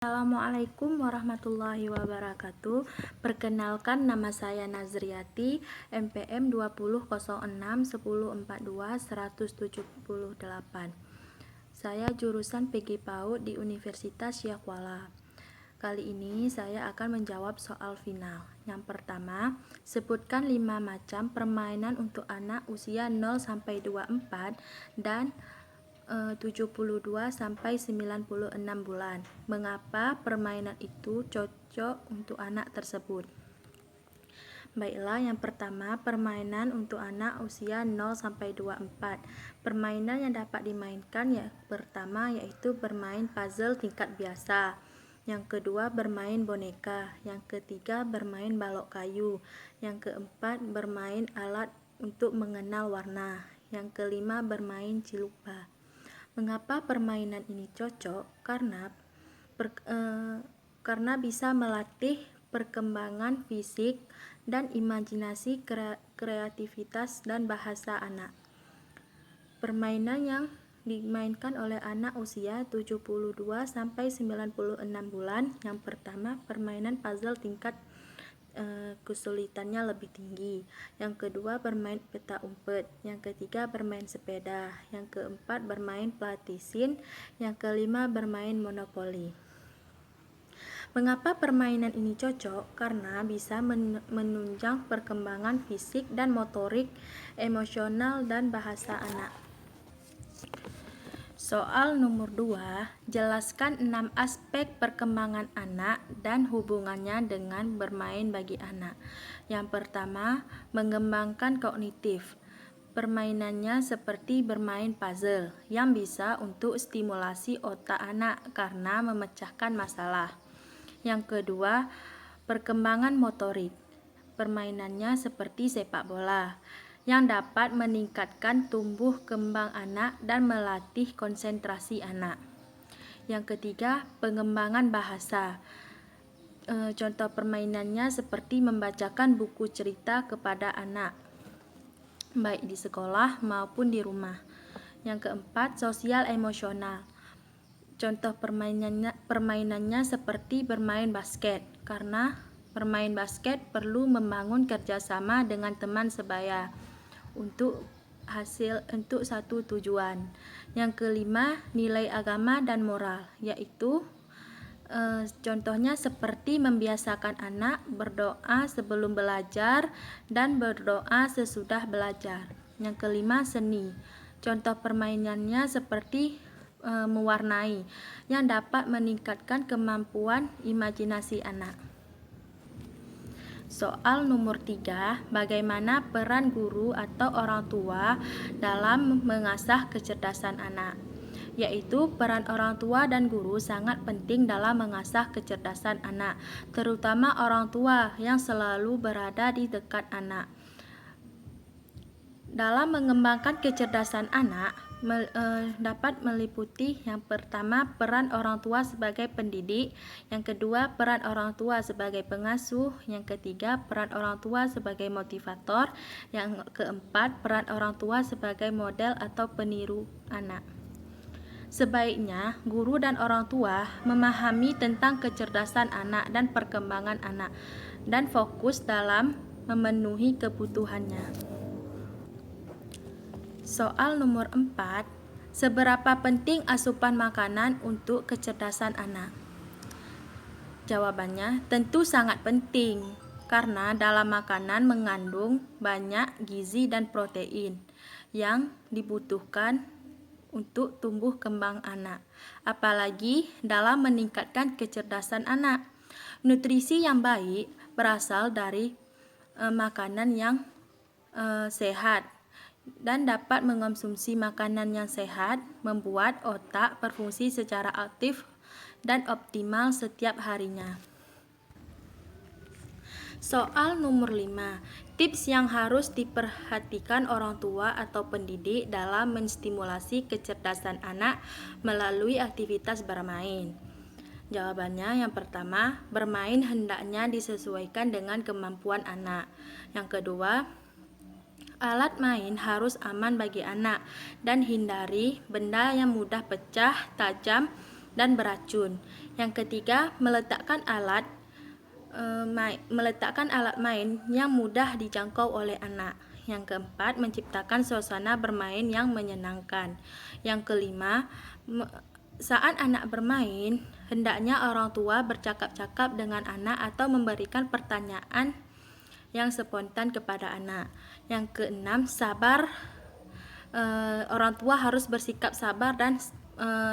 Assalamualaikum warahmatullahi wabarakatuh. Perkenalkan, nama saya Nazriati, NPM 20061042-178. Saya jurusan PG PAUD di Universitas Syiah-Kuala. Kali ini saya akan menjawab soal final. Yang pertama, sebutkan 5 macam permainan untuk anak usia 0-24 dan 72 sampai 96 bulan. Mengapa permainan itu cocok untuk anak tersebut? Baiklah, yang pertama, permainan untuk anak usia 0-24. Permainan yang dapat dimainkan pertama yaitu bermain puzzle tingkat biasa. Yang kedua, bermain boneka. Yang ketiga, bermain balok kayu. Yang keempat, bermain alat untuk mengenal warna. Yang kelima, bermain cilupa. Mengapa permainan ini cocok? Karena bisa melatih perkembangan fisik dan imajinasi, kreativitas, dan bahasa anak. Permainan yang dimainkan oleh anak usia 72 sampai 96 bulan. Yang pertama, permainan puzzle tingkat kesulitannya lebih tinggi. Yang kedua, bermain peta umpet. Yang ketiga, bermain sepeda. Yang keempat, bermain platisin. Yang kelima, bermain monopoli. Mengapa permainan ini cocok? Karena bisa menunjang perkembangan fisik dan motorik, emosional, dan bahasa anak. Soal nomor 2, jelaskan 6 aspek perkembangan anak dan hubungannya dengan bermain bagi anak. Yang pertama, mengembangkan kognitif. Permainannya seperti bermain puzzle yang bisa untuk stimulasi otak anak karena memecahkan masalah. Yang kedua, perkembangan motorik. Permainannya seperti sepak bola yang dapat meningkatkan tumbuh kembang anak dan melatih konsentrasi anak. Yang ketiga, pengembangan bahasa. Contoh permainannya seperti membacakan buku cerita kepada anak, baik di sekolah maupun di rumah. Yang keempat, sosial emosional. Contoh permainannya seperti bermain basket, karena bermain basket perlu membangun kerjasama dengan teman sebaya untuk satu tujuan. Yang kelima, nilai agama dan moral, yaitu contohnya seperti membiasakan anak berdoa sebelum belajar dan berdoa sesudah belajar. Yang kelima, seni. Contoh permainannya seperti mewarnai yang dapat meningkatkan kemampuan imajinasi anak. Soal nomor 3, bagaimana peran guru atau orang tua dalam mengasah kecerdasan anak? Yaitu peran orang tua dan guru sangat penting dalam mengasah kecerdasan anak, terutama orang tua yang selalu berada di dekat anak. Dalam mengembangkan kecerdasan anak dapat meliputi yang pertama, peran orang tua sebagai pendidik. Yang kedua, peran orang tua sebagai pengasuh. Yang ketiga, peran orang tua sebagai motivator. Yang keempat, peran orang tua sebagai model atau peniru anak. Sebaiknya guru dan orang tua memahami tentang kecerdasan anak dan perkembangan anak dan fokus dalam memenuhi kebutuhannya. Soal nomor 4, seberapa penting asupan makanan untuk kecerdasan anak? Jawabannya, tentu sangat penting, karena dalam makanan mengandung banyak gizi dan protein yang dibutuhkan untuk tumbuh kembang anak, apalagi dalam meningkatkan kecerdasan anak. Nutrisi yang baik berasal dari makanan yang sehat, dan dapat mengonsumsi makanan yang sehat membuat otak berfungsi secara aktif dan optimal setiap harinya. Soal nomor 5, tips yang harus diperhatikan orang tua atau pendidik dalam menstimulasi kecerdasan anak melalui aktivitas bermain. Jawabannya, yang pertama, bermain hendaknya disesuaikan dengan kemampuan anak. Yang kedua, alat main harus aman bagi anak dan hindari benda yang mudah pecah, tajam, dan beracun. Yang ketiga, meletakkan alat main yang mudah dijangkau oleh anak. Yang keempat, menciptakan suasana bermain yang menyenangkan. Yang kelima, saat anak bermain, hendaknya orang tua bercakap-cakap dengan anak atau memberikan pertanyaan yang spontan kepada anak. Yang keenam, orang tua harus bersikap sabar dan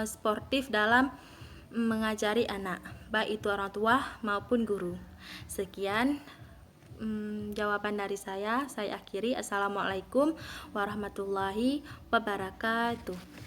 sportif dalam mengajari anak, baik itu orang tua maupun guru. Sekian jawaban dari saya akhiri. Assalamualaikum warahmatullahi wabarakatuh.